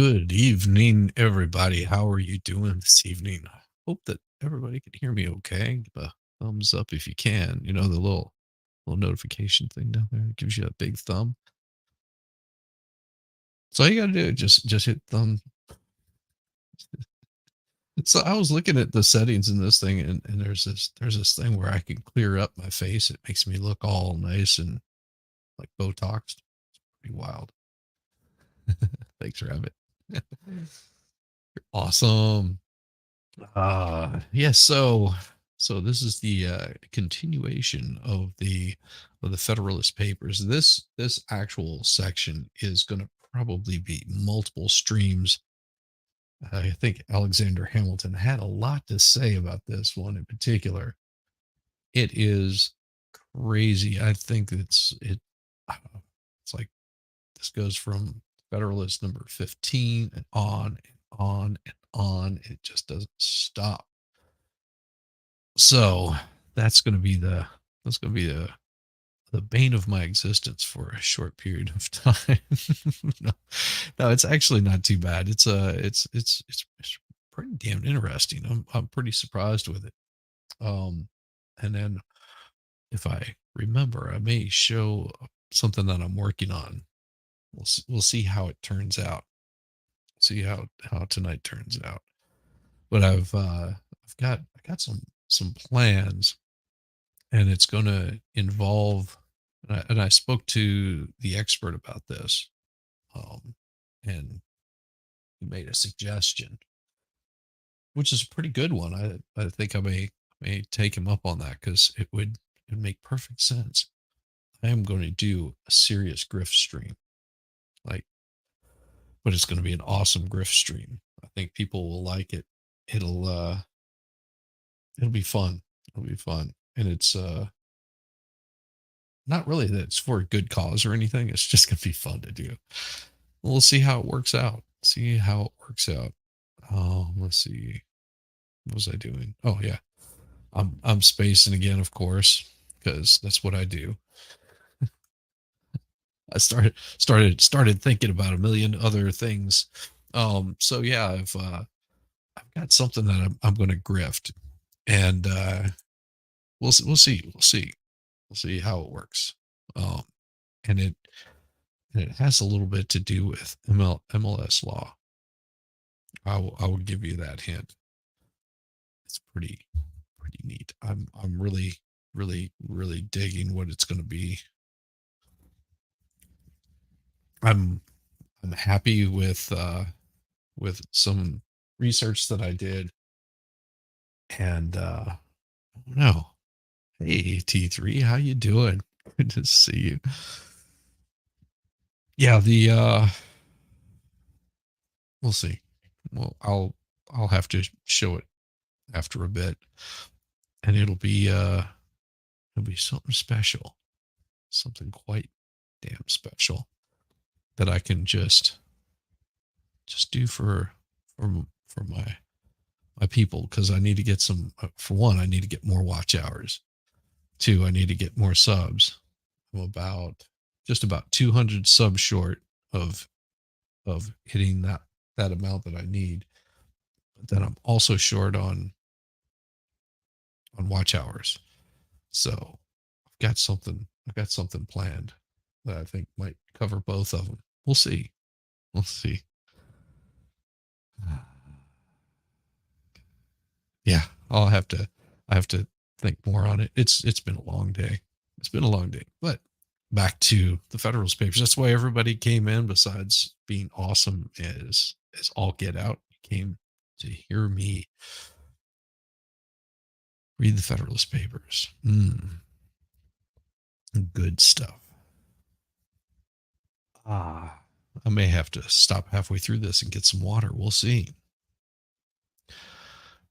Good evening, everybody. How are you doing this evening? I hope that everybody can hear me okay. Give a thumbs up if you can. You know, the little notification thing down there gives you a big thumb. So all you gotta do, just hit thumb. So I was looking at the settings in this thing, and there's this thing where I can clear up my face. It makes me look all nice and like Botoxed. Pretty wild. Thanks, Rabbit. Awesome. Yes. So this is the continuation of the Federalist Papers. This actual section is going to probably be multiple streams. I think Alexander Hamilton had a lot to say about this one in particular. It is crazy. I think it's like this goes from Federalist number 15 and on and on and on. It just doesn't stop. So that's gonna be the bane of my existence for a short period of time. no, no, it's actually not too bad. It's pretty damn interesting. I'm pretty surprised with it. Um, and then if I remember, I may show something that I'm working on. We'll see how it turns out. See how tonight turns out. But I got some plans, and it's going to involve. And I spoke to the expert about this, um, and he made a suggestion, which is a pretty good one. I think I may take him up on that because it make perfect sense. I am going to do a serious grift stream, like, but it's going to be an awesome grift stream. I think people will like it. It'll be fun. It'll be fun, and it's not really that it's for a good cause or anything. It's just going to be fun to do. We'll see how it works out. See how it works out. Let's see. What was I doing? Oh yeah, I'm spacing again, of course, because that's what I do. I started thinking about a million other things. So yeah, I've got something that I'm going to grift, and we'll see how it works. Um, and it has a little bit to do with MLS law. I will give you that hint. It's pretty neat. I'm really digging what it's going to be. I'm happy with some research that I did, and I don't know. Hey T3, how you doing? Good to see you. Yeah, the we'll see. Well, I'll have to show it after a bit, and it'll be something special, something quite damn special that I can just do for my people, because I need to get some. For one, I need to get more watch hours. Two, I need to get more subs. I'm just about 200 subs short of hitting that amount that I need. But then I'm also short on watch hours. So I've got something planned that I think might cover both of them. We'll see. We'll see. Yeah, I have to think more on it. It's been a long day. It's been a long day. But back to the Federalist Papers. That's why everybody came in, besides being awesome as all get out. Came to hear me read the Federalist Papers. Good stuff. I may have to stop halfway through this and get some water. We'll see.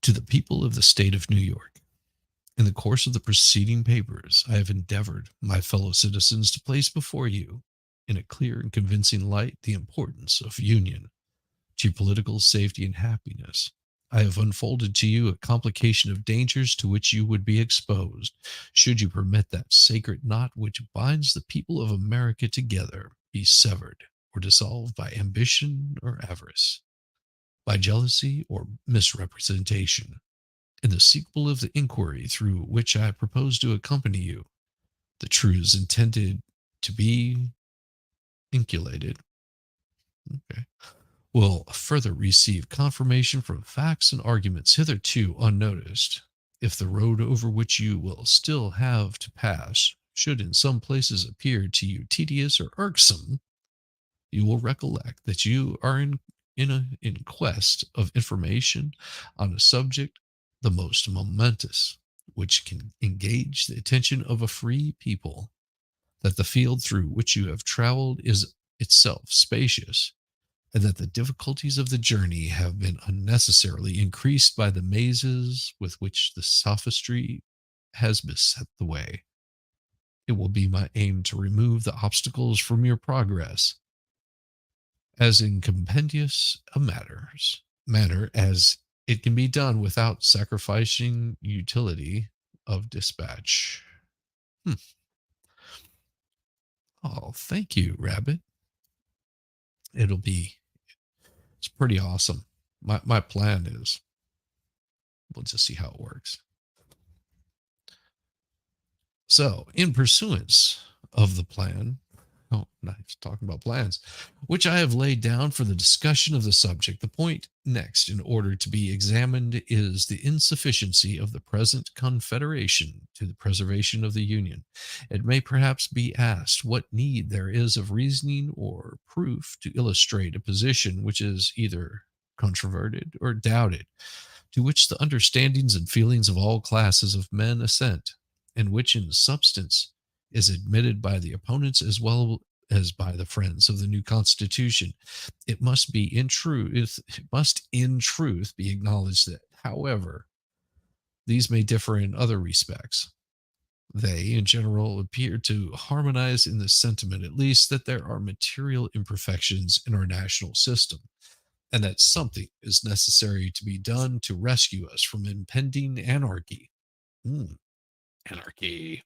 To the people of the state of New York, in the course of the preceding papers, I have endeavored, my fellow citizens, to place before you, in a clear and convincing light, the importance of union to your political safety and happiness. I have unfolded to you a complication of dangers to which you would be exposed, should you permit that sacred knot which binds the people of America together be severed or dissolved by ambition or avarice, by jealousy or misrepresentation. In the sequel of the inquiry through which I propose to accompany you, the truths intended to be inculcated, okay, will further receive confirmation from facts and arguments hitherto unnoticed. If the road over which you will still have to pass should in some places appear to you tedious or irksome, you will recollect that you are in quest of information on a subject the most momentous, which can engage the attention of a free people, that the field through which you have traveled is itself spacious, and that the difficulties of the journey have been unnecessarily increased by the mazes with which the sophistry has beset the way. It will be my aim to remove the obstacles from your progress as in compendious a manner as it can be done without sacrificing utility of dispatch. Hmm. Oh, thank you, Rabbit. It'll be it's pretty awesome. My plan is we'll just see how it works. So, in pursuance of the plan, oh, nice talking about plans, which I have laid down for the discussion of the subject, the point next in order to be examined is the insufficiency of the present Confederation to the preservation of the Union. It may perhaps be asked what need there is of reasoning or proof to illustrate a position which is either controverted or doubted, to which the understandings and feelings of all classes of men assent, and which in substance is admitted by the opponents as well as by the friends of the new Constitution. It must in truth be acknowledged that, however, these may differ in other respects. They, in general, appear to harmonize in the sentiment, at least, that there are material imperfections in our national system, and that something is necessary to be done to rescue us from impending anarchy. Anarchy.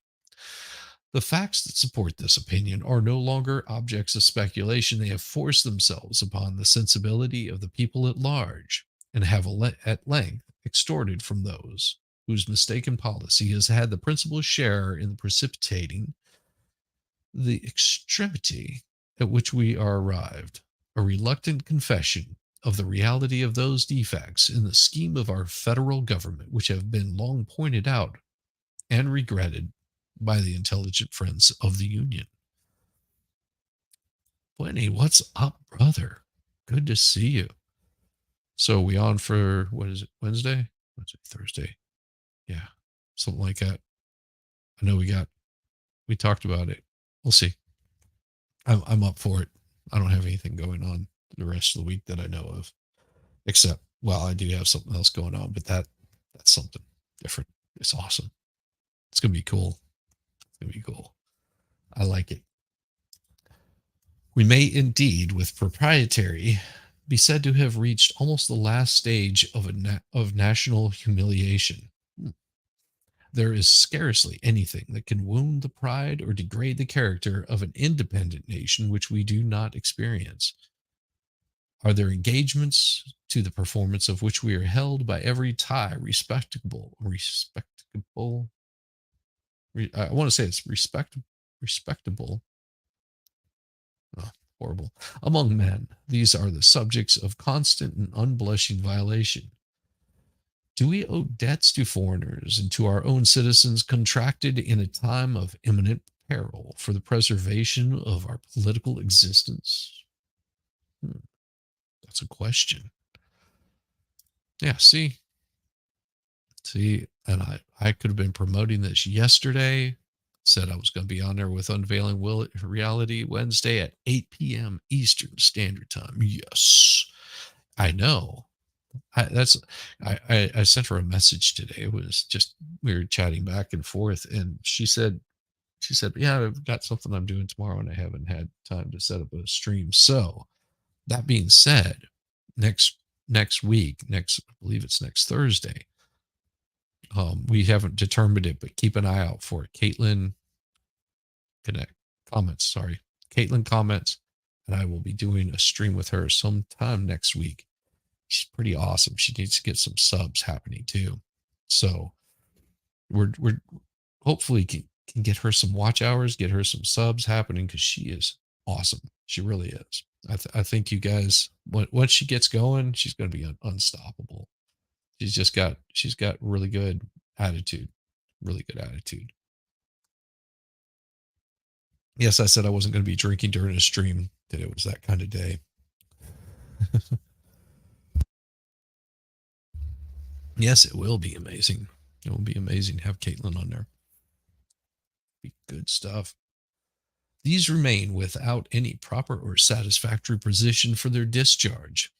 The facts that support this opinion are no longer objects of speculation. They have forced themselves upon the sensibility of the people at large, and have at length extorted from those whose mistaken policy has had the principal share in precipitating the extremity at which we are arrived, a reluctant confession of the reality of those defects in the scheme of our federal government which have been long pointed out and regretted by the intelligent friends of the Union. Lenny, what's up, brother? Good to see you. So we on for, what is it, Wednesday? Thursday. Yeah, something like that. I know we talked about it. We'll see. I'm up for it. I don't have anything going on the rest of the week that I know of. Except, well, I do have something else going on, but that's something different. It's awesome. It's going to be cool. It's going to be cool. I like it. We may indeed, with propriety, be said to have reached almost the last stage of national humiliation. There is scarcely anything that can wound the pride or degrade the character of an independent nation which we do not experience. Are there engagements to the performance of which we are held by every tie respectable? I want to say it's respectable. Oh, horrible. Among men, these are the subjects of constant and unblushing violation. Do we owe debts to foreigners and to our own citizens contracted in a time of imminent peril for the preservation of our political existence? That's a question. Yeah, see, and I could have been promoting this yesterday. Said I was going to be on there with Unveiling Reality Wednesday at 8 p.m. Eastern Standard Time. Yes, I know. I sent her a message today. It was just, we were chatting back and forth, and she said, yeah, I've got something I'm doing tomorrow and I haven't had time to set up a stream. So that being said, next week, I believe it's next Thursday. We haven't determined it, but keep an eye out for it. Caitlin comments. and I will be doing a stream with her sometime next week. She's pretty awesome. She needs to get some subs happening too. So we're hopefully can get her some watch hours, get her some subs happening, because she is awesome. She really is. I think you guys, once she gets going, she's going to be unstoppable. She's got really good attitude, really good attitude. Yes, I said I wasn't going to be drinking during a stream, that it was that kind of day. Yes, it will be amazing. It will be amazing to have Caitlin on there. Be good stuff. These remain without any proper or satisfactory position for their discharge.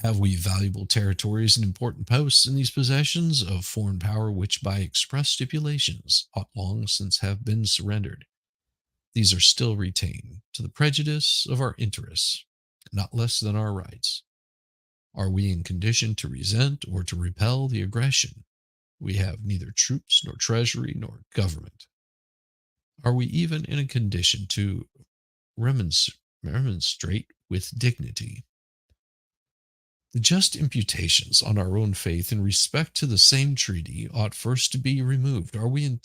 Have we valuable territories and important posts in these possessions of foreign power which by express stipulations ought long since have been surrendered? These are still retained to the prejudice of our interests, not less than our rights. Are we in condition to resent or to repel the aggression? We have neither troops nor treasury nor government. Are we even in a condition to remonstrate with dignity? The just imputations on our own faith in respect to the same treaty ought first to be removed. Are we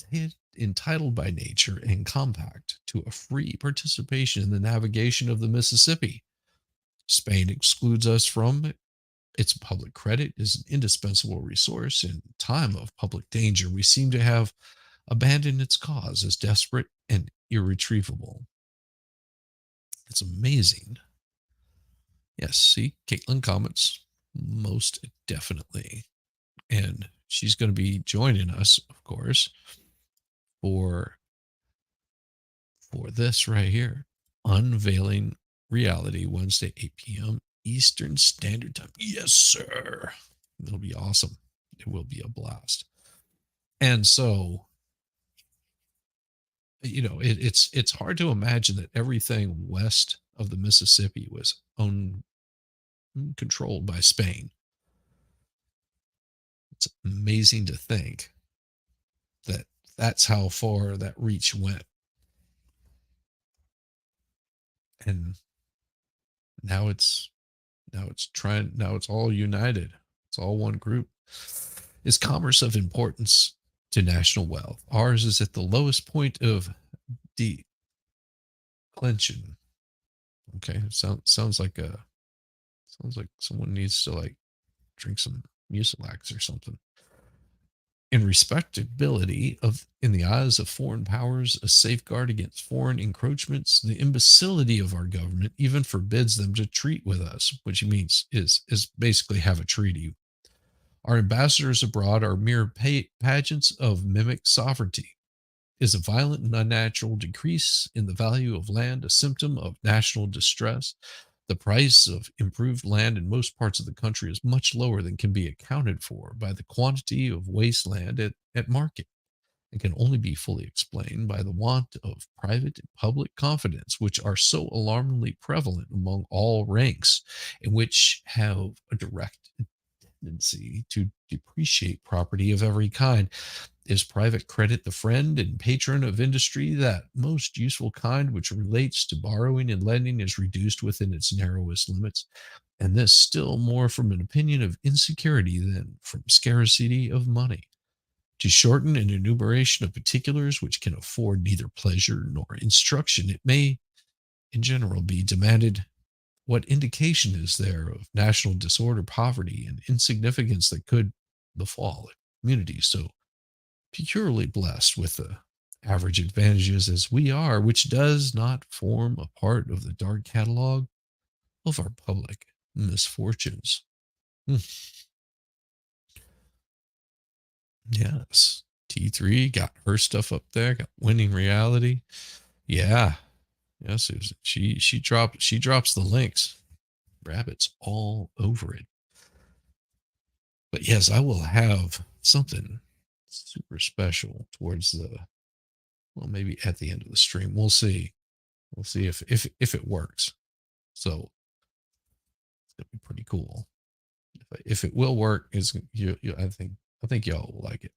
entitled by nature and compact to a free participation in the navigation of the Mississippi? Spain excludes us from it. Its public credit is an indispensable resource. In time of public danger, we seem to have abandoned its cause as desperate and irretrievable. It's amazing. Yes, see, Caitlin comments, most definitely. And she's going to be joining us, of course, for this right here. Unveiling Reality, Wednesday, 8 p.m. Eastern Standard Time. Yes, sir. It'll be awesome. It will be a blast. And so, you know, it's hard to imagine that everything west of the Mississippi was controlled by Spain. It's amazing to think that that's how far that reach went. And now it's all united. It's all one group. Is commerce of importance to national wealth? Ours is at the lowest point of declension. Okay, sounds like someone needs to like drink some Mucilax or something. In respectability in the eyes of foreign powers, a safeguard against foreign encroachments, the imbecility of our government even forbids them to treat with us, which means is basically have a treaty. Our ambassadors abroad are mere pageants of mimic sovereignty. Is a violent and unnatural decrease in the value of land a symptom of national distress? The price of improved land in most parts of the country is much lower than can be accounted for by the quantity of waste land at market, and can only be fully explained by the want of private and public confidence, which are so alarmingly prevalent among all ranks, and which have a direct tendency to depreciate property of every kind. Is private credit the friend and patron of industry? That most useful kind which relates to borrowing and lending is reduced within its narrowest limits, and this still more from an opinion of insecurity than from scarcity of money. To shorten an enumeration of particulars which can afford neither pleasure nor instruction, it may in general be demanded, what indication is there of national disorder, poverty, and insignificance that could befall a community so peculiarly blessed with the average advantages as we are, which does not form a part of the dark catalog of our public misfortunes? Yes. T3 got her stuff up there, got Winning Reality. Yeah. Yeah, Susan. She drops the links. Rabbits all over it. But yes, I will have something super special towards maybe at the end of the stream. We'll see. We'll see if it works. So it's gonna be pretty cool. If it will work, I think y'all will like it.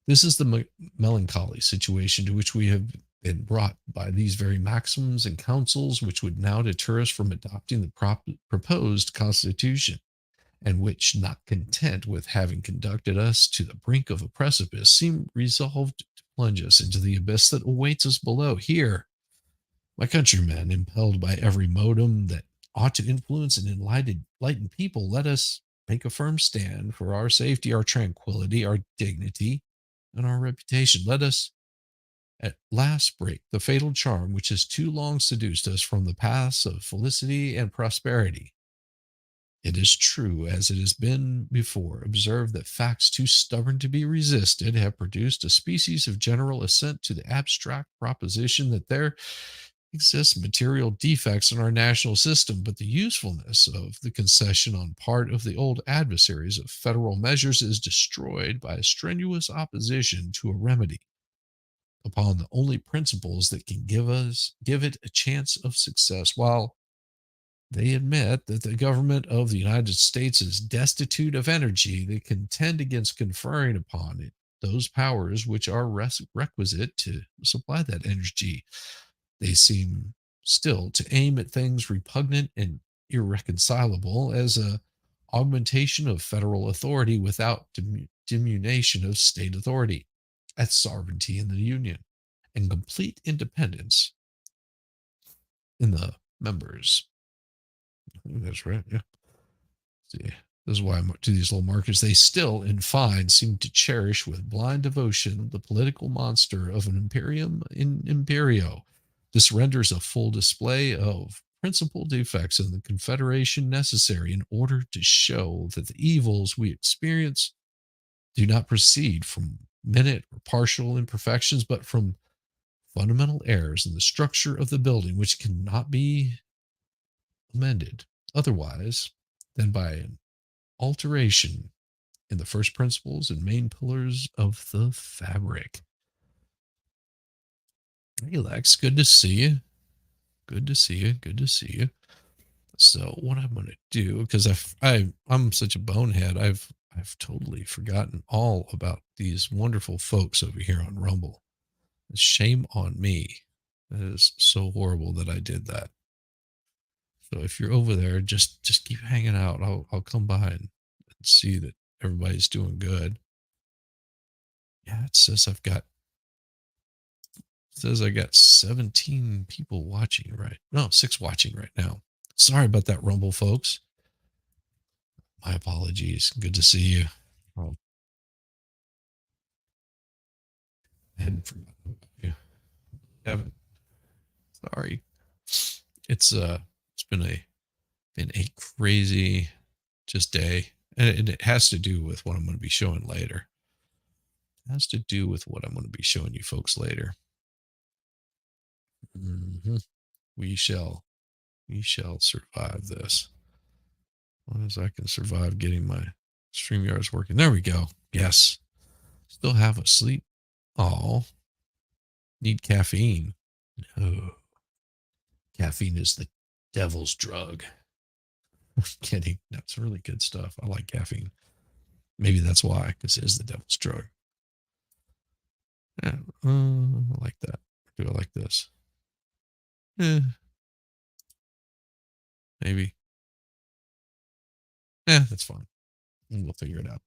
This is the melancholy situation to which we have been brought by these very maxims and counsels, which would now deter us from adopting the proposed Constitution, and which, not content with having conducted us to the brink of a precipice, seem resolved to plunge us into the abyss that awaits us below. Here, my countrymen, impelled by every modem that ought to influence and enlighten people, let us make a firm stand for our safety, our tranquility, our dignity, and our reputation. Let us at last break the fatal charm which has too long seduced us from the paths of felicity and prosperity. It is true, as it has been before observed, that facts too stubborn to be resisted have produced a species of general assent to the abstract proposition that there exist material defects in our national system, but the usefulness of the concession on part of the old adversaries of federal measures is destroyed by a strenuous opposition to a remedy upon the only principles that can give it a chance of success. While they admit that the government of the United States is destitute of energy, they contend against conferring upon it those powers which are requisite to supply that energy. They seem still to aim at things repugnant and irreconcilable as a augmentation of federal authority without diminution of state authority, at sovereignty in the Union, and complete independence in the members. I think that's right. Yeah. See, this is why I'm to these little markers. They still, in fine, seem to cherish with blind devotion the political monster of an imperium in imperio. This renders a full display of principal defects in the Confederation necessary in order to show that the evils we experience do not proceed from minute or partial imperfections, but from fundamental errors in the structure of the building, which cannot be amended otherwise than by an alteration in the first principles and main pillars of the fabric. Hey, Lex, good to see you. Good to see you. Good to see you. So, what I'm going to do, because I'm such a bonehead, I've totally forgotten all about these wonderful folks over here on Rumble. Shame on me. That is so horrible that I did that. So if you're over there, just keep hanging out. I'll come by and see that everybody's doing good. Yeah, it says I got 17 people watching right. No, 6 watching right now. Sorry about that, Rumble folks. My apologies. Good to see you. Oh, I hadn't forgotten about you. Haven't. Sorry. It's been a crazy just day, and it has to do with what I'm going to be showing later. It has to do with what I'm going to be showing you folks later. Mhm. We shall survive this. As long as I can survive getting my StreamYards working. There we go. Yes. Still half asleep. Oh, need caffeine. No. Caffeine is the devil's drug. I'm kidding. That's really good stuff. I like caffeine. Maybe that's why, because it is the devil's drug. Yeah, I like that. Do I like this? Maybe. That's fine. We'll figure it out.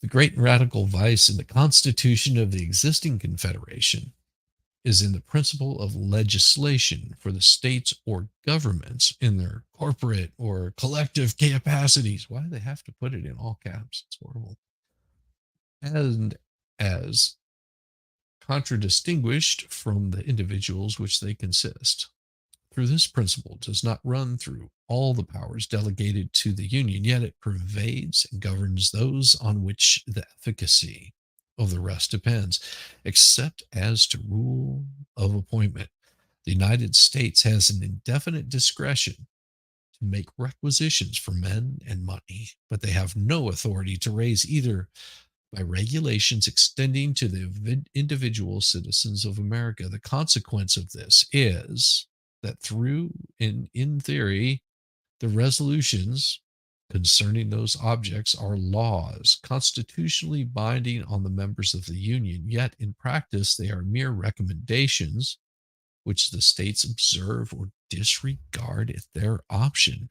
The great and radical vice in the constitution of the existing Confederation is in the principle of legislation for the states or governments in their corporate or collective capacities. Why do they have to put it in all caps? It's horrible. And as contradistinguished from the individuals which they consist. Through this principle does not run through all the powers delegated to the Union, yet it pervades and governs those on which the efficacy of the rest depends, except as to rule of appointment. The United States has an indefinite discretion to make requisitions for men and money, but they have no authority to raise either by regulations extending to the individual citizens of America. The consequence of this is that through in theory the resolutions concerning those objects are laws, constitutionally binding on the members of the Union, yet in practice they are mere recommendations which the states observe or disregard at their option.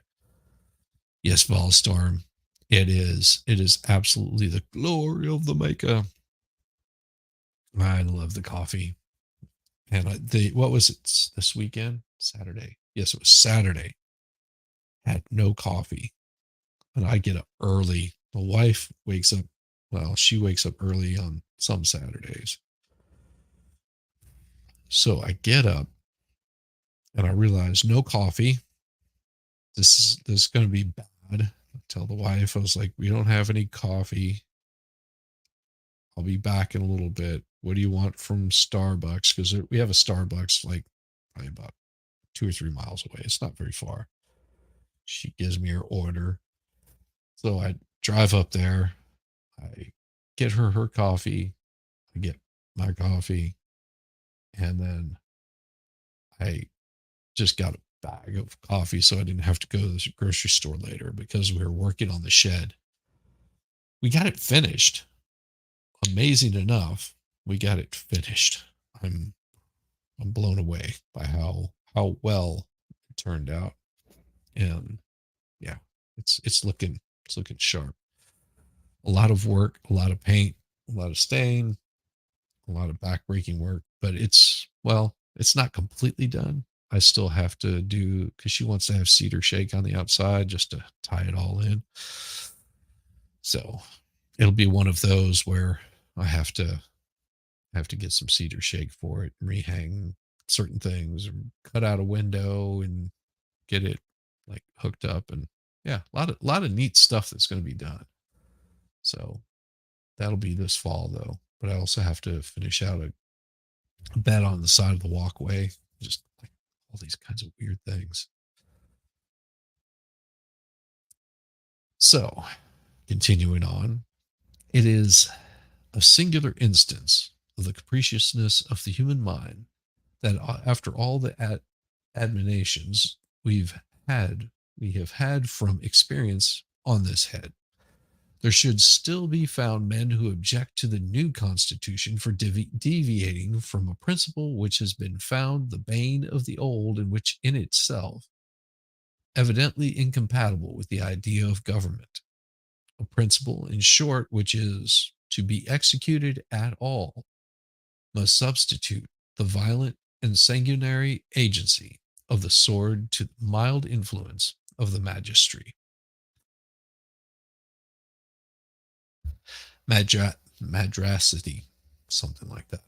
Yes, Volstorm, it is. It is absolutely the glory of the maker. I love the coffee. And what was it this weekend? Saturday. Yes, it was Saturday. Had no coffee. And I get up early. My wife wakes up, well, she wakes up early on some Saturdays. So I get up and I realize no coffee. This is going to be bad. I tell the wife, I was like, we don't have any coffee. I'll be back in a little bit. What do you want from Starbucks? Because we have a Starbucks like probably about 2 or 3 miles away. It's not very far. She gives me her order. So I drive up there. I get her coffee. I get my coffee. And then I just got a bag of coffee so I didn't have to go to the grocery store later because we were working on the shed. We got it finished. Amazing enough, we got it finished. I'm blown away by how well it turned out. And yeah, it's looking sharp. A lot of work, a lot of paint, a lot of stain, a lot of backbreaking work, but it's not completely done. I still have to do, because she wants to have cedar shake on the outside just to tie it all in. So it'll be one of those where I have to get some cedar shake for it and rehang certain things, or cut out a window and get it like hooked up. And yeah, a lot of neat stuff that's going to be done. So that'll be this fall though. But I also have to finish out a bed on the side of the walkway. Just like all these kinds of weird things. So continuing on, it is a singular instance of the capriciousness of the human mind that after all the admonitions we have had from experience on this head, there should still be found men who object to the new Constitution for deviating from a principle which has been found the bane of the old, and which in itself evidently incompatible with the idea of government. A principle, in short, which is to be executed at all, must substitute the violent and sanguinary agency of the sword to the mild influence of the magistracy. Madrasity, something like that.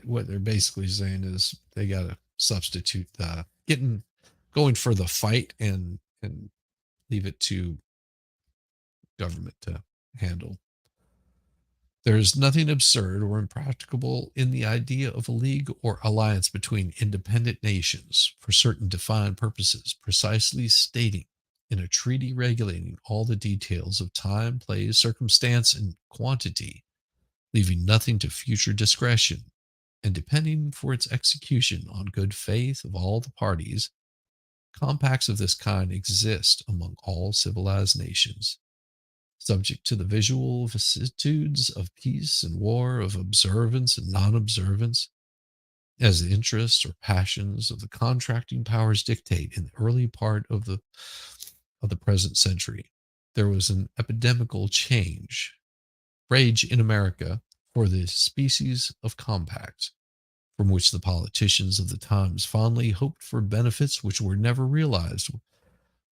What they're basically saying is they got to substitute going for the fight and leave it to government to handle. There is nothing absurd or impracticable in the idea of a league or alliance between independent nations for certain defined purposes, precisely stating in a treaty regulating all the details of time, place, circumstance, and quantity, leaving nothing to future discretion, and depending for its execution on good faith of all the parties. Compacts of this kind exist among all civilized nations, subject to the visual vicissitudes of peace and war, of observance and non-observance, as the interests or passions of the contracting powers dictate. In the early part of the present century, there was an epidemical rage in America for the species of compacts, from which the politicians of the times fondly hoped for benefits which were never realized,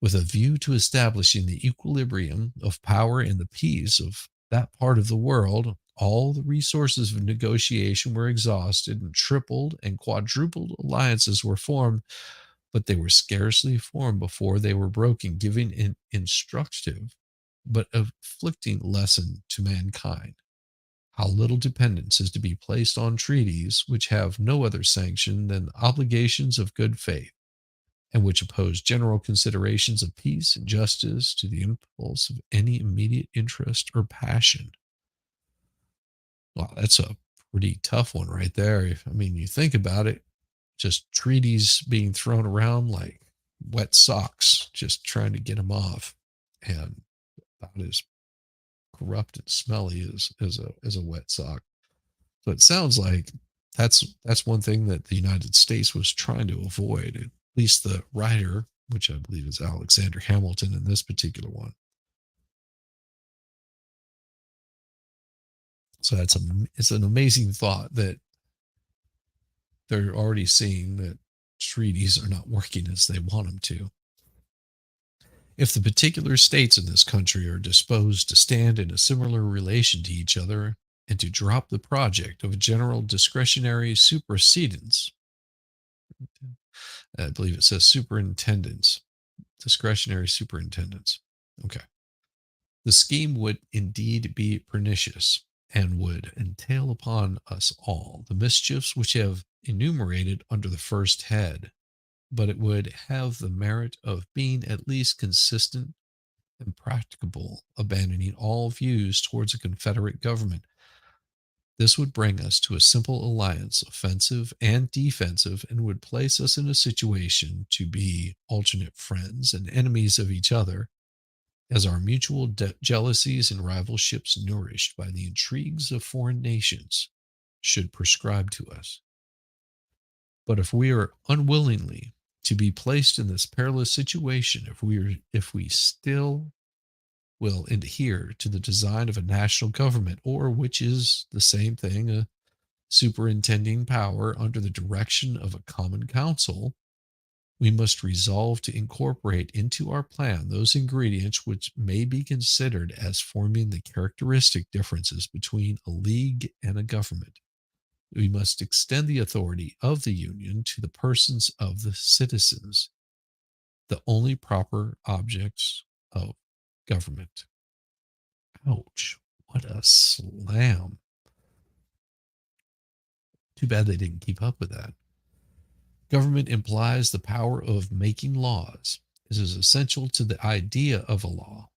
with a view to establishing the equilibrium of power and the peace of that part of the world. All the resources of negotiation were exhausted, and tripled and quadrupled alliances were formed, but they were scarcely formed before they were broken, giving an instructive but afflicting lesson to mankind. How little dependence is to be placed on treaties which have no other sanction than the obligations of good faith, and which oppose general considerations of peace and justice to the impulse of any immediate interest or passion. Wow, that's a pretty tough one right there. I mean, you think about it, just treaties being thrown around like wet socks, just trying to get them off, and about as corrupt and smelly as a wet sock. So it sounds like that's one thing that the United States was trying to avoid. At least the writer, which I believe is Alexander Hamilton in this particular one. So it's an amazing thought that they're already seeing that treaties are not working as they want them to. If the particular states in this country are disposed to stand in a similar relation to each other and to drop the project of a general discretionary supersedence, I believe it says superintendents, discretionary superintendents. Okay. The scheme would indeed be pernicious and would entail upon us all the mischiefs which have enumerated under the first head, but it would have the merit of being at least consistent and practicable, abandoning all views towards a confederate government. This would bring us to a simple alliance, offensive and defensive, and would place us in a situation to be alternate friends and enemies of each other, as our mutual jealousies and rivalships, nourished by the intrigues of foreign nations, should prescribe to us. But if we are unwillingly to be placed in this perilous situation, if we still will adhere to the design of a national government, or, which is the same thing, a superintending power under the direction of a common council, we must resolve to incorporate into our plan those ingredients which may be considered as forming the characteristic differences between a league and a government. We must extend the authority of the Union to the persons of the citizens, the only proper objects of government. Ouch. What a slam. Too bad they didn't keep up with that. Government implies the power of making laws. This is essential to the idea of a law,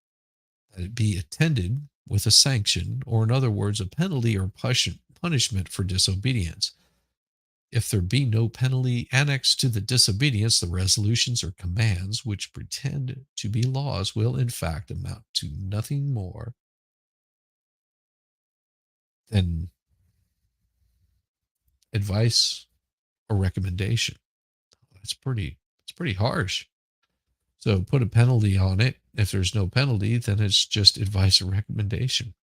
that it be attended with a sanction, or in other words, a penalty or punishment for disobedience. If there be no penalty annexed to the disobedience, the resolutions or commands which pretend to be laws will in fact amount to nothing more than advice or recommendation. It's pretty harsh. So put a penalty on it. If there's no penalty, then it's just advice or recommendation.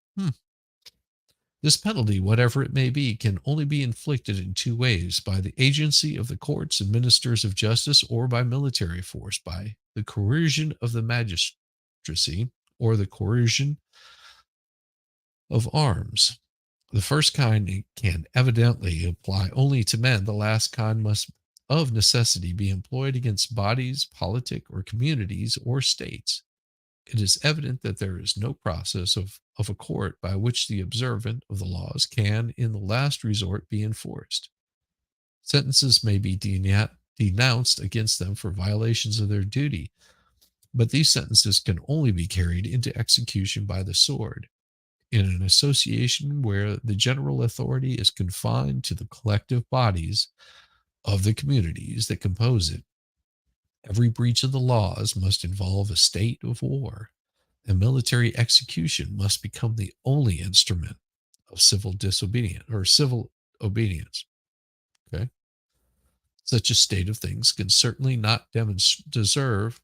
This penalty, whatever it may be, can only be inflicted in two ways: by the agency of the courts and ministers of justice, or by military force, by the coercion of the magistracy, or the coercion of arms. The first kind can evidently apply only to men. The last kind must of necessity be employed against bodies, politic, or communities, or states. It is evident that there is no process of a court by which the observance of the laws can, in the last resort, be enforced. Sentences may be denounced against them for violations of their duty, but these sentences can only be carried into execution by the sword. In an association where the general authority is confined to the collective bodies of the communities that compose it, every breach of the laws must involve a state of war, and military execution must become the only instrument of civil disobedience or civil obedience. Okay. Such a state of things can certainly not deserve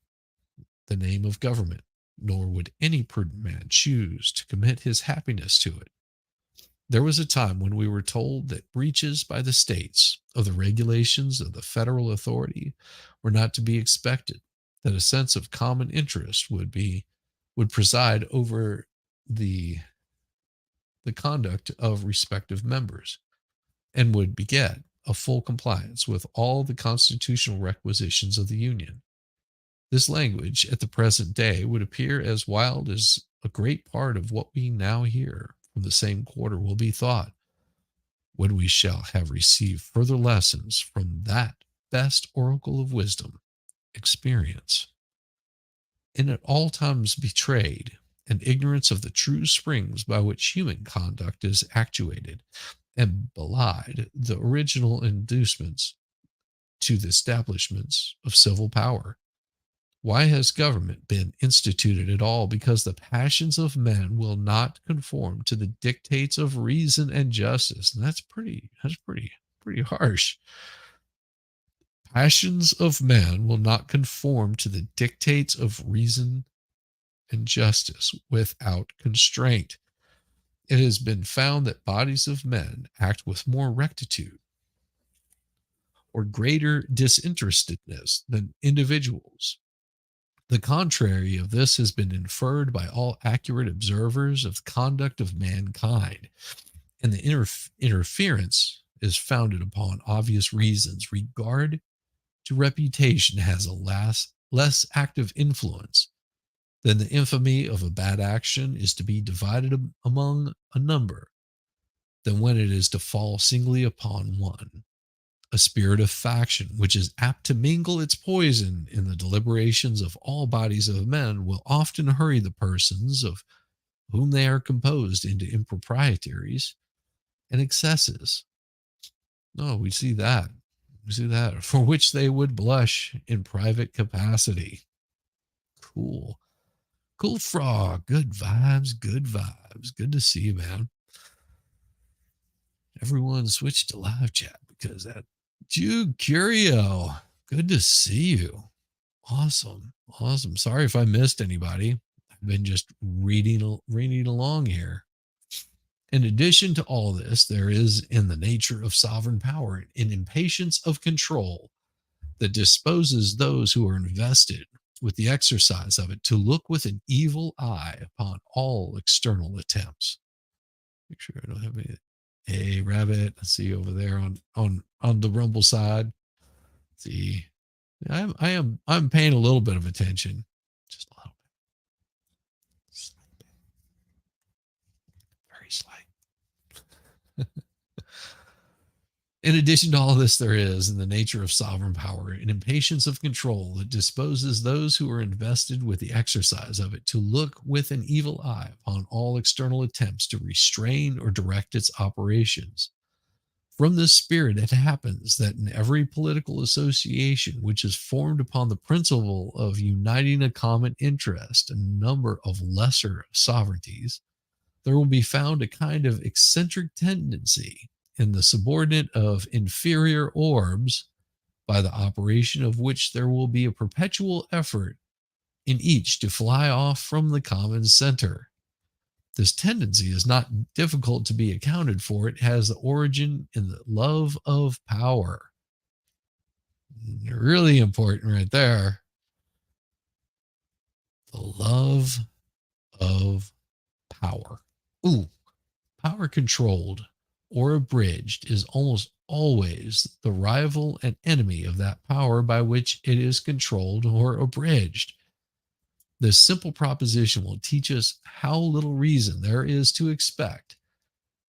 the name of government, nor would any prudent man choose to commit his happiness to it. There was a time when we were told that breaches by the states of the regulations of the federal authority were not to be expected, that a sense of common interest would preside over the conduct of respective members, and would beget a full compliance with all the constitutional requisitions of the Union. This language at the present day would appear as wild as a great part of what we now hear from the same quarter will be thought, when we shall have received further lessons from that best oracle of wisdom, experience. And at all times betrayed an ignorance of the true springs by which human conduct is actuated, and belied the original inducements to the establishments of civil power. Why has government been instituted at all? Because the passions of men will not conform to the dictates of reason and justice. And that's pretty harsh. Passions of man will not conform to the dictates of reason and justice without constraint. It has been found that bodies of men act with more rectitude or greater disinterestedness than individuals. The contrary of this has been inferred by all accurate observers of the conduct of mankind, and the interference is founded upon obvious reasons. Regard to reputation has a less active influence than the infamy of a bad action is to be divided among a number than when it is to fall singly upon one. A spirit of faction, which is apt to mingle its poison in the deliberations of all bodies of men, will often hurry the persons of whom they are composed into improprieties and excesses. No, we see that. We see that. For which they would blush in private capacity. Cool. Cool frog. Good vibes. Good vibes. Good to see you, man. Everyone switched to live chat because that Jude Curio. Good to see you. Awesome. Awesome. Sorry if I missed anybody. I've been just reading along here. In addition to all this, there is in the nature of sovereign power an impatience of control that disposes those who are invested with the exercise of it to look with an evil eye upon all external attempts. Make sure I don't have any. Hey, Rabbit, I see you over there on the Rumble side. Let's see, I'm paying a little bit of attention, just a little bit, slight bit. Very slight. In addition to all this, there is in the nature of sovereign power an impatience of control that disposes those who are invested with the exercise of it to look with an evil eye upon all external attempts to restrain or direct its operations. From this spirit, it happens that in every political association which is formed upon the principle of uniting a common interest and a number of lesser sovereignties, there will be found a kind of eccentric tendency in the subordinate of inferior orbs, by the operation of which there will be a perpetual effort in each to fly off from the common center. This tendency is not difficult to be accounted for. It has the origin in the love of power. Really important right there. The love of power. Ooh, power controlled or abridged is almost always the rival and enemy of that power by which it is controlled or abridged. This simple proposition will teach us how little reason there is to expect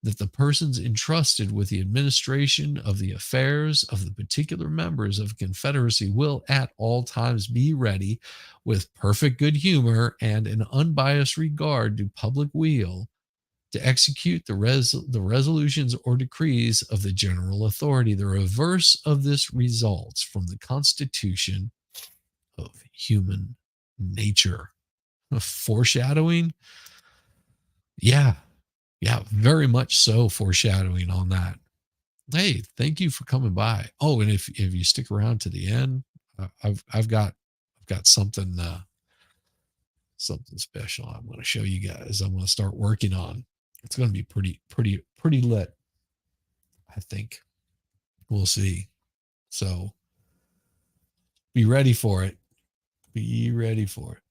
that the persons entrusted with the administration of the affairs of the particular members of a confederacy will at all times be ready, with perfect good humor and an unbiased regard to public weal, to execute the resolutions or decrees of the general authority. The reverse of this results from the constitution of human nature. Foreshadowing? Yeah, very much so foreshadowing on that. Hey, thank you for coming by. Oh, and if you stick around to the end, I've got something special I'm going to show you guys. I'm going to start working on. It's going to be pretty lit, I think. We'll see. So be ready for it. Be ready for it.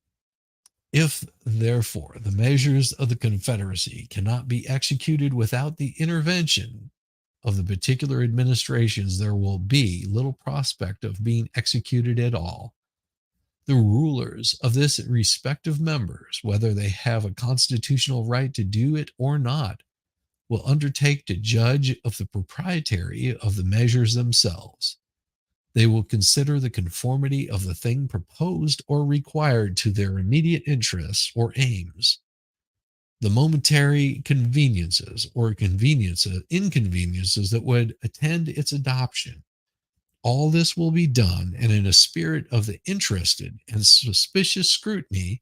If, therefore, the measures of the Confederacy cannot be executed without the intervention of the particular administrations, there will be little prospect of being executed at all. The rulers of this respective members, whether they have a constitutional right to do it or not, will undertake to judge of the propriety of the measures themselves. They will consider the conformity of the thing proposed or required to their immediate interests or aims, the momentary conveniences or inconveniences that would attend its adoption, all this will be done, and in a spirit of the interested and suspicious scrutiny,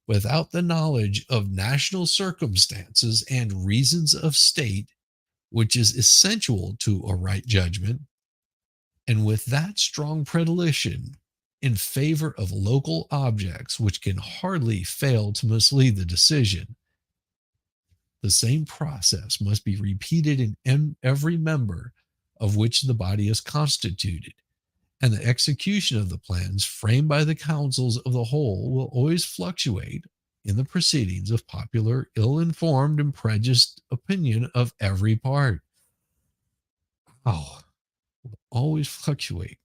without the knowledge of national circumstances and reasons of state, which is essential to a right judgment, and with that strong predilection in favor of local objects which can hardly fail to mislead the decision. The same process must be repeated in every member of which the body is constituted, and the execution of the plans framed by the councils of the whole will always fluctuate in the proceedings of popular, ill-informed, and prejudiced opinion of every part. Oh, always fluctuate.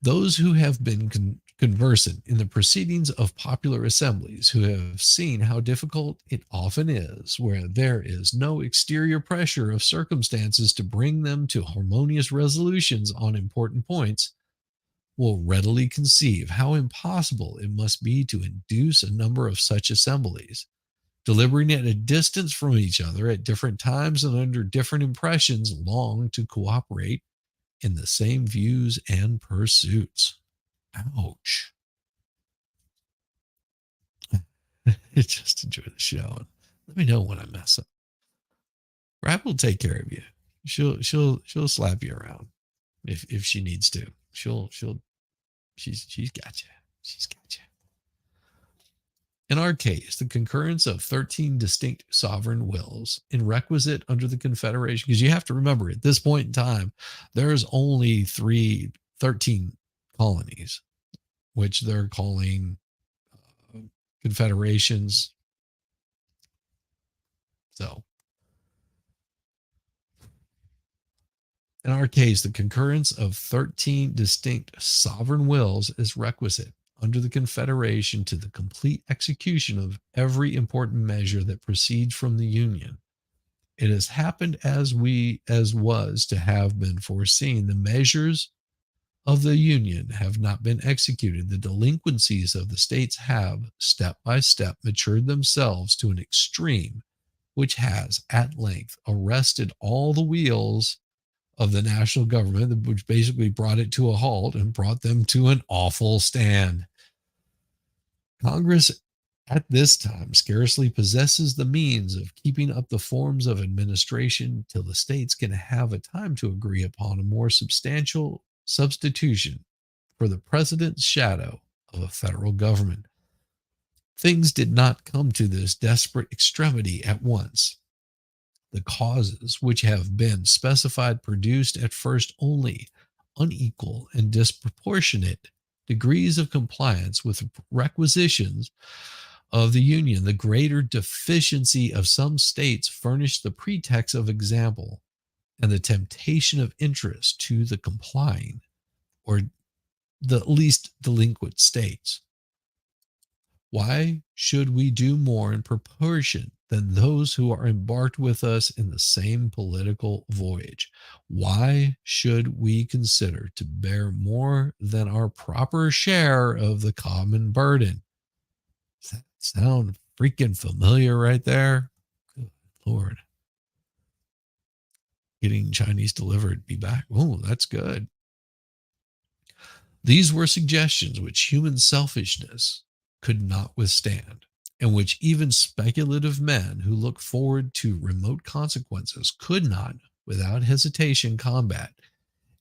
Those who have been conversant in the proceedings of popular assemblies, who have seen how difficult it often is, where there is no exterior pressure of circumstances to bring them to harmonious resolutions on important points, will readily conceive how impossible it must be to induce a number of such assemblies, deliberating at a distance from each other at different times and under different impressions, long to cooperate in the same views and pursuits. Ouch. Just enjoy the show. Let me know when I mess up. Rap will take care of you. She'll slap you around if she needs to. She's got you. She's got you. In our case, the concurrence of 13 distinct sovereign wills in requisite under the Confederation, because you have to remember at this point in time, there's only 13 colonies, which they're calling confederations. So, in our case, the concurrence of 13 distinct sovereign wills is requisite under the Confederation to the complete execution of every important measure that proceeds from the Union. It has happened as was to have been foreseen. The measures of the Union have not been executed. The delinquencies of the states have, step by step, matured themselves to an extreme which has, at length, arrested all the wheels of the national government, which basically brought it to a halt and brought them to an awful stand. Congress at this time scarcely possesses the means of keeping up the forms of administration till the states can have a time to agree upon a more substantial substitution for the president's shadow of a federal government. Things did not come to this desperate extremity at once. The causes which have been specified produced at first only unequal and disproportionate degrees of compliance with requisitions of the Union. The greater deficiency of some states furnished the pretext of example and the temptation of interest to the complying or the least delinquent states. Why should we do more in proportion than those who are embarked with us in the same political voyage? Why should we consider to bear more than our proper share of the common burden? Does that sound freaking familiar right there? Good Lord. Getting Chinese delivered, be back. Oh, that's good. These were suggestions which human selfishness could not withstand, and which even speculative men who look forward to remote consequences could not, without hesitation, combat.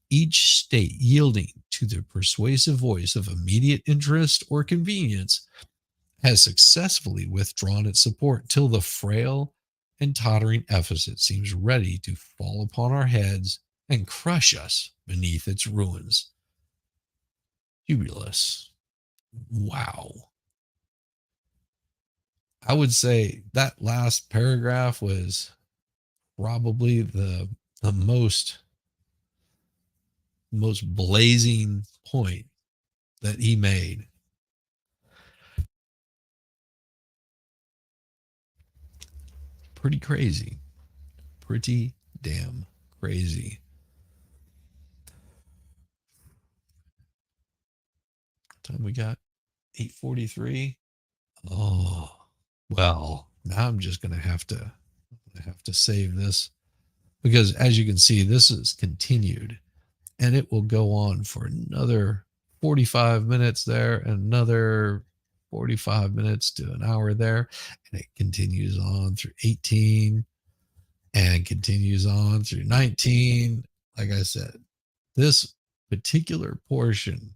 Each state yielding to the persuasive voice of immediate interest or convenience has successfully withdrawn its support till the frail and tottering Ephesus seems ready to fall upon our heads and crush us beneath its ruins. Publius. Wow. I would say that last paragraph was probably the most blazing point that he made. Pretty crazy. Pretty damn crazy. What time we got? 8:43. Oh, well, now I'm just gonna have to save this because as you can see, this is continued, and it will go on for another 45 minutes there, another 45 minutes to an hour there, and it continues on through 18 and continues on through 19. Like I said, this particular portion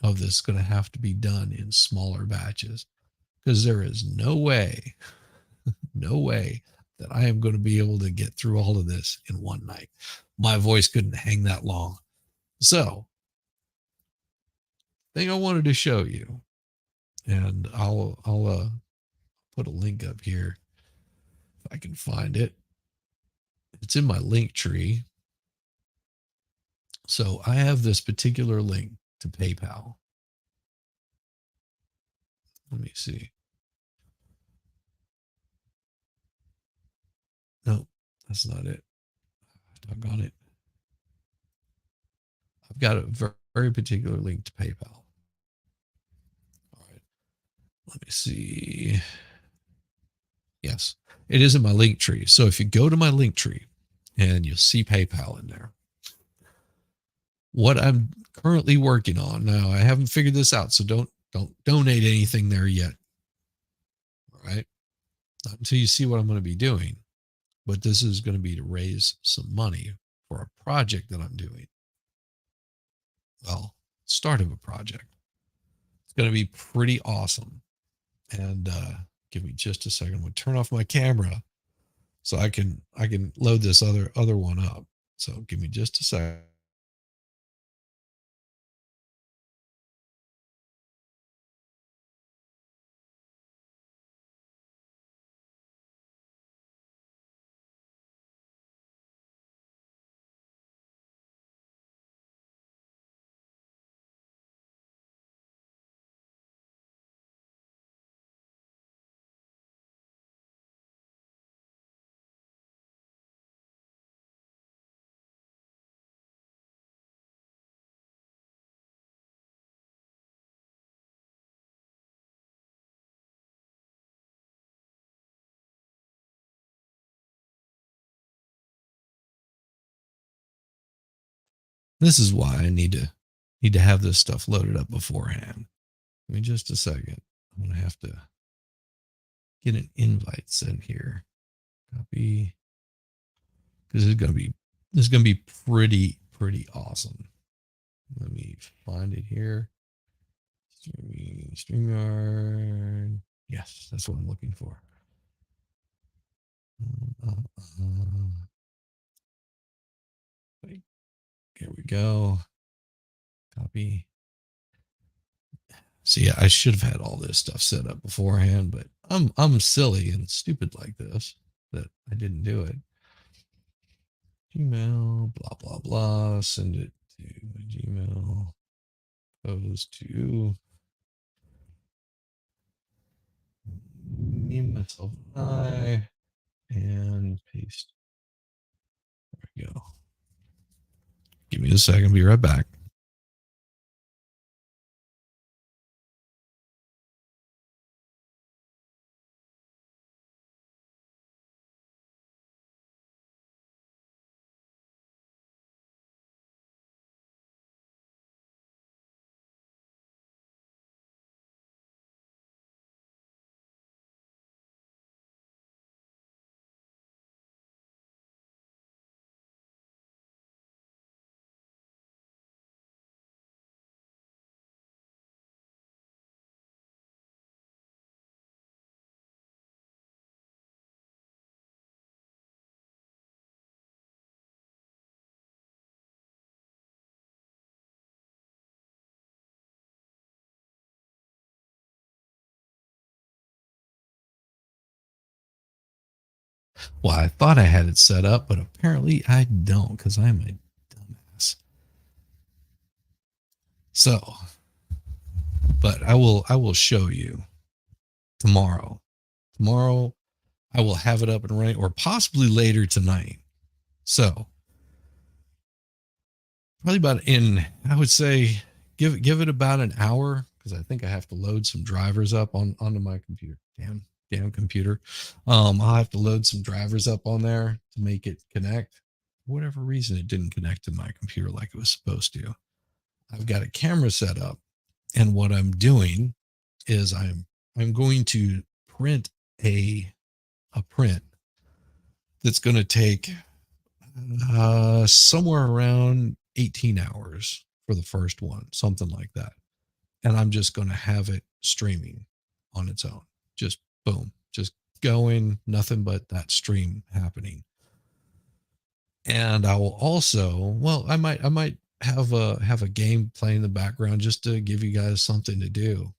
of this is going to have to be done in smaller batches, because there is no way, no way that I am going to be able to get through all of this in one night. My voice couldn't hang that long. So, thing I wanted to show you, and I'll put a link up here if I can find it. It's in my link tree. So I have this particular link to PayPal. Let me see. No, that's not it. Doggone it. I've got a very particular link to PayPal. All right. Let me see. Yes, it is in my link tree. So if you go to my link tree and you'll see PayPal in there, what I'm currently working on now, I haven't figured this out, so don't donate anything there yet. All right. Not until you see what I'm going to be doing. But this is going to be to raise some money for a project that I'm doing. Well, start of a project. It's going to be pretty awesome. And give me just a second. I'm going to turn off my camera so I can load this other one up. So give me just a second. This is why I need to have this stuff loaded up beforehand. Give me just a second. I'm going to have to get an invite sent here. Copy. Because it's going to be pretty awesome. Let me find it here. StreamYard. Yes, that's what I'm looking for. Here we go. Copy. See, I should have had all this stuff set up beforehand, but I'm silly and stupid like this that I didn't do it. Gmail, blah blah blah. Send it to Gmail. Goes to me, myself, and I, and paste. There we go. Give me a second. Be right back. Well, I thought I had it set up, but apparently I don't because I'm a dumbass. So, but I will show you tomorrow. Tomorrow I will have it up and running, or possibly later tonight. So, probably about I would say give it about an hour, because I think I have to load some drivers up onto my computer. Damn computer. I'll have to load some drivers up on there to make it connect. For whatever reason, it didn't connect to my computer like it was supposed to. I've got a camera set up, and what I'm doing is I'm going to print a print that's going to take somewhere around 18 hours for the first one, something like that. And I'm just going to have it streaming on its own. Just boom, just going, nothing but that stream happening. And I will also, well, I might have a game playing in the background just to give you guys something to do,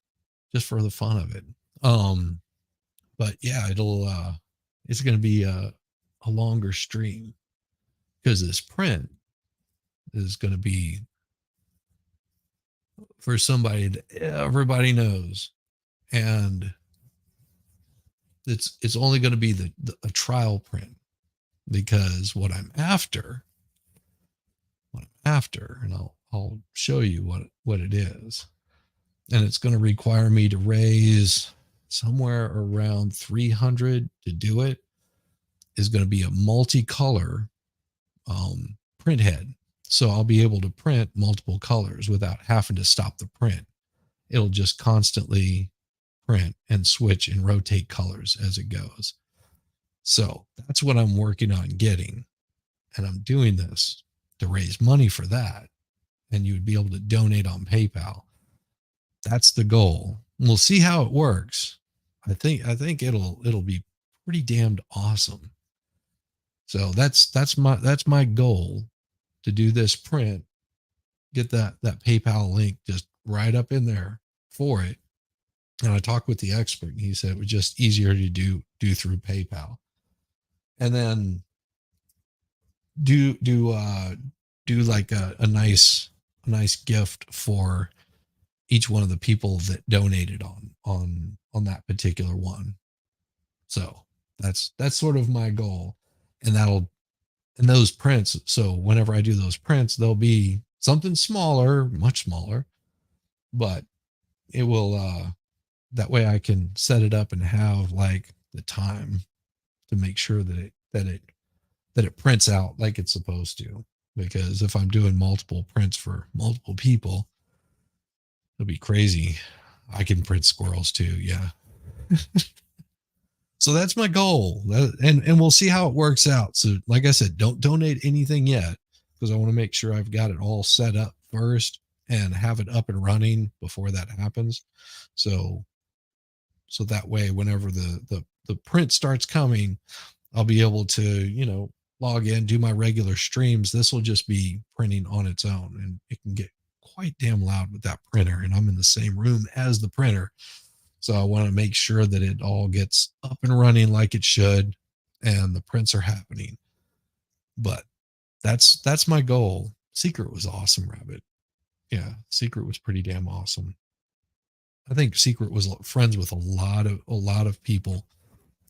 just for the fun of it. But yeah, it's going to be a longer stream because this print is going to be for somebody that everybody knows, and it's only going to be a trial print, because what I'm after, and I'll show you what it is, and it's going to require me to raise somewhere around 300 to do it, is going to be a multicolor print head. So I'll be able to print multiple colors without having to stop the print. It'll just constantly print and switch and rotate colors as it goes. So that's what I'm working on getting. And I'm doing this to raise money for that. And you would be able to donate on PayPal. That's the goal. And we'll see how it works. I think it'll be pretty damned awesome. So that's my goal, to do this print, get that PayPal link just right up in there for it. And I talked with the expert, and he said it was just easier to do through PayPal. And then do like a nice gift for each one of the people that donated on that particular one. So that's sort of my goal. And those prints, so whenever I do those prints, they'll be something smaller, much smaller, but it will that way I can set it up and have like the time to make sure that it prints out like it's supposed to. Because if I'm doing multiple prints for multiple people, it'll be crazy. I can print squirrels too, yeah. So that's my goal, and we'll see how it works out. So like I said, don't donate anything yet, because I want to make sure I've got it all set up first and have it up and running before that happens. So that way, whenever the print starts coming, I'll be able to, log in, do my regular streams. This will just be printing on its own, and it can get quite damn loud with that printer, and I'm in the same room as the printer. So I want to make sure that it all gets up and running like it should, and the prints are happening. But that's my goal. Secret was awesome, Rabbit. Yeah, Secret was pretty damn awesome. I think Secret was friends with a lot of people.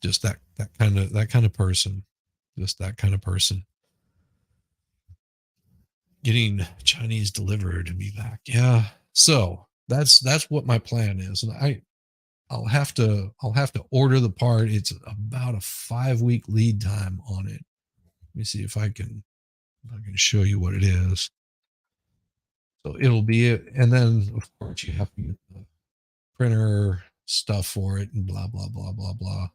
Just that kind of person. Just that kind of person. Getting Chinese delivered to be back. Yeah. So that's what my plan is. And I'll have to order the part. It's about a 5-week lead time on it. Let me see if I can show you what it is. So it'll be it, and then of course you have to get the printer stuff for it and blah blah blah blah blah.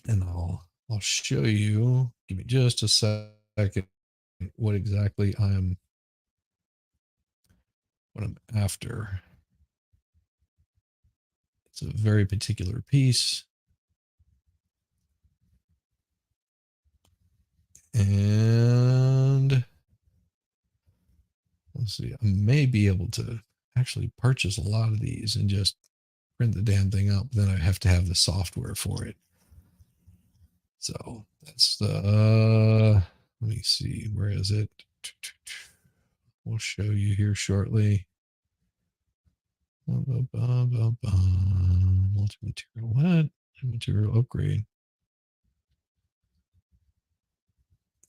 And I'll show you. Give me just a second. What exactly I'm after. It's a very particular piece. And let's see, I may be able to actually purchase a lot of these and just print the damn thing out. But then I have to have the software for it. So that's let me see, where is it? We'll show you here shortly. Multi-material, what? Material upgrade.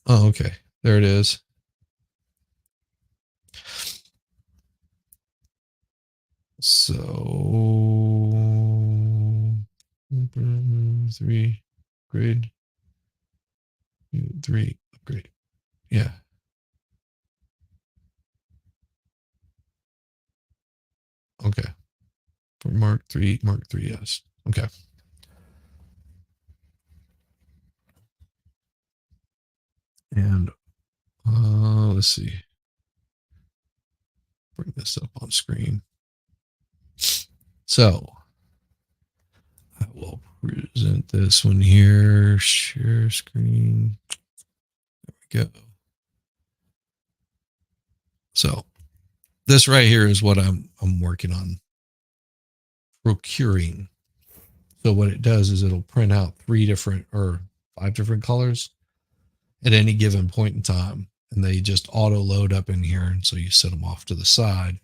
Oh, okay. There it is. So 3 grade, 3 upgrade. Yeah. Okay. For Mark 3, Mark 3S. Okay. And let's see. Bring this up on screen. So I will present this one here. Share screen. There we go. So this right here is what I'm working on procuring. So what it does is it'll print out 3 different or 5 different colors at any given point in time, and they just auto load up in here. And so you set them off to the side,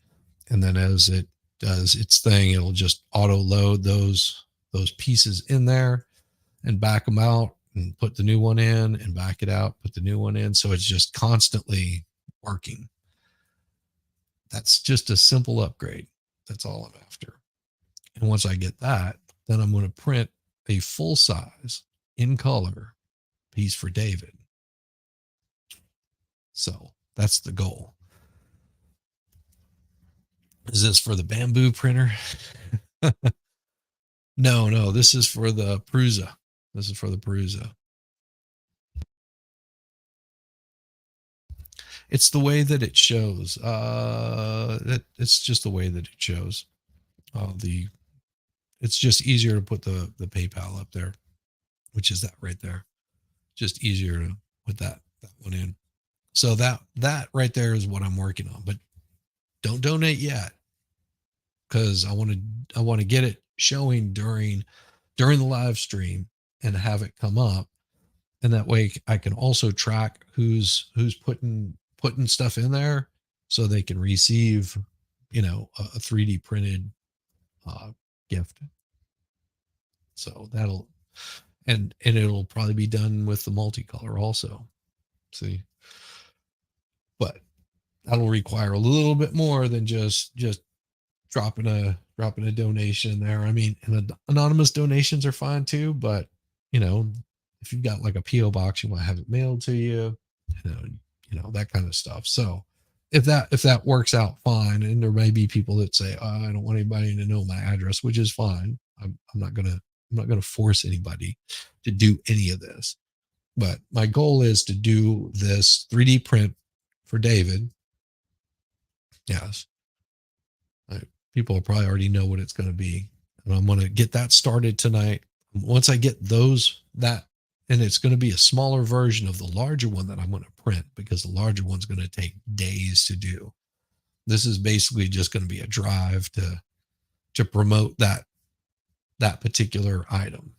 and then as it does its thing, it'll just auto load those pieces in there and back them out and put the new one in and back it out, put the new one in. So it's just constantly working. That's just a simple upgrade. That's all I'm after. And once I get that, then I'm going to print a full size in color piece for David. So that's the goal. Is this for the bamboo printer? No, this is for the Prusa. This is for the Prusa. It's the way that it shows. It's just the way that it shows. It's just easier to put the PayPal up there, which is that right there. Just easier to put that one in. So that right there is what I'm working on. But don't donate yet, because I want to get it showing during the live stream and have it come up, and that way I can also track who's putting stuff in there, so they can receive, a 3D printed gift. So that'll and it'll probably be done with the multicolor also. See, but that'll require a little bit more than just dropping a donation there. I mean, and anonymous donations are fine too, but if you've got like a PO box, you want to have it mailed to you, that kind of stuff. So if that works out fine, and there may be people that say, oh, I don't want anybody to know my address, which is fine. I'm not gonna force anybody to do any of this. But my goal is to do this 3D print for David. Yes. People probably already know what it's going to be. And I'm going to get that started tonight. Once I get and it's going to be a smaller version of the larger one that I'm going to print, because the larger one's going to take days to do. This is basically just going to be a drive to promote that particular item.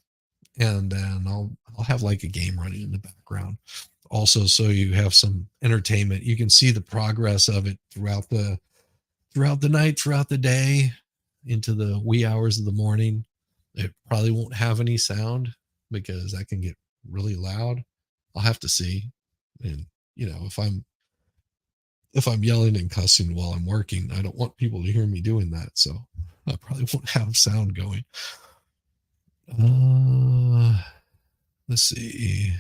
And then I'll have like a game running in the background also, so you have some entertainment. You can see the progress of it throughout the night, throughout the day, into the wee hours of the morning. It probably won't have any sound because that can get really loud. I'll have to see. And if I'm yelling and cussing while I'm working, I don't want people to hear me doing that. So I probably won't have sound going. Let's see.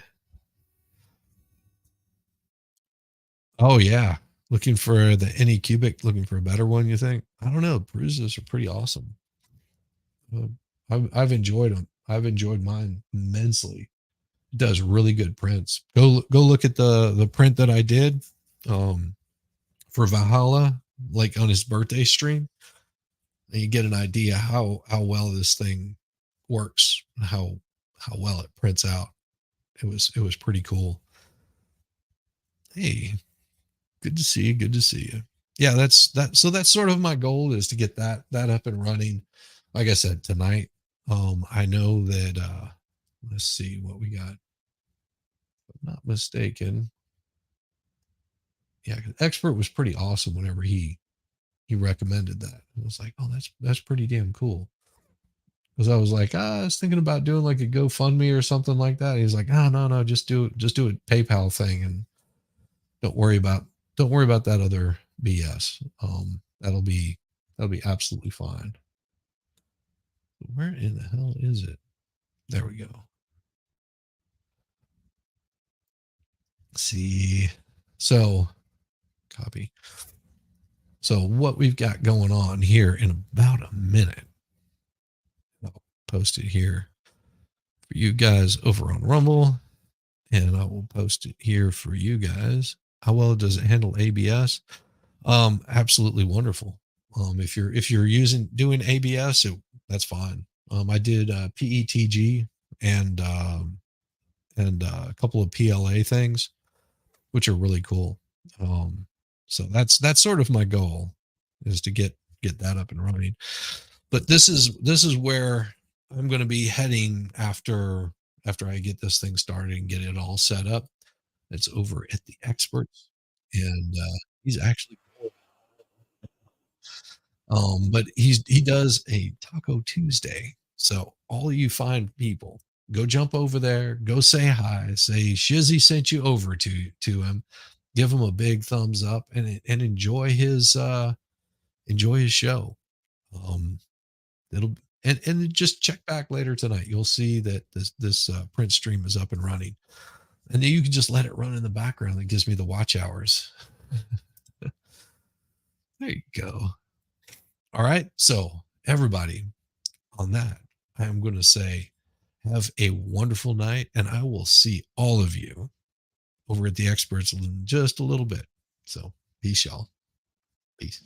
Oh yeah. Looking for the Anycubic, looking for a better one, you think? I don't know. Bruises are pretty awesome. I've enjoyed them. I've enjoyed mine immensely. It does really good prints. Go look at the print that I did for Valhalla, like on his birthday stream, and you get an idea how well this thing works, how well it prints out. It was pretty cool. Hey, good to see you. Good to see you. Yeah, that's sort of my goal, is to get that up and running. Like I said, tonight. I know that let's see what we got. If I'm not mistaken. Yeah, Expert was pretty awesome whenever he recommended that. I was like, oh, that's pretty damn cool. Because I was like, I was thinking about doing like a GoFundMe or something like that. He's like, no, just do a PayPal thing, and don't worry about that other BS. That'll be That'll be absolutely fine. Where in the hell is it? There we go. See. So, copy. So, what we've got going on here in about a minute, I'll post it here for you guys over on Rumble, and I will post it here for you guys. How well does it handle ABS? Absolutely wonderful. If you're doing ABS, that's fine. I did PETG and a couple of PLA things, which are really cool. So that's sort of my goal, is to get that up and running. But this is where I'm going to be heading after I get this thing started and get it all set up. It's over at the experts, and he's actually cool. But he does a Taco Tuesday. So all you fine people, go jump over there, go say hi, say Shizzy sent you over to him, give him a big thumbs up, and enjoy his show. It'll and just check back later tonight. You'll see that this print stream is up and running, and then you can just let it run in the background. It gives me the watch hours. There you go. All right. So, everybody, on that, I am going to say, have a wonderful night, and I will see all of you over at the experts in just a little bit. So, peace, y'all. Peace.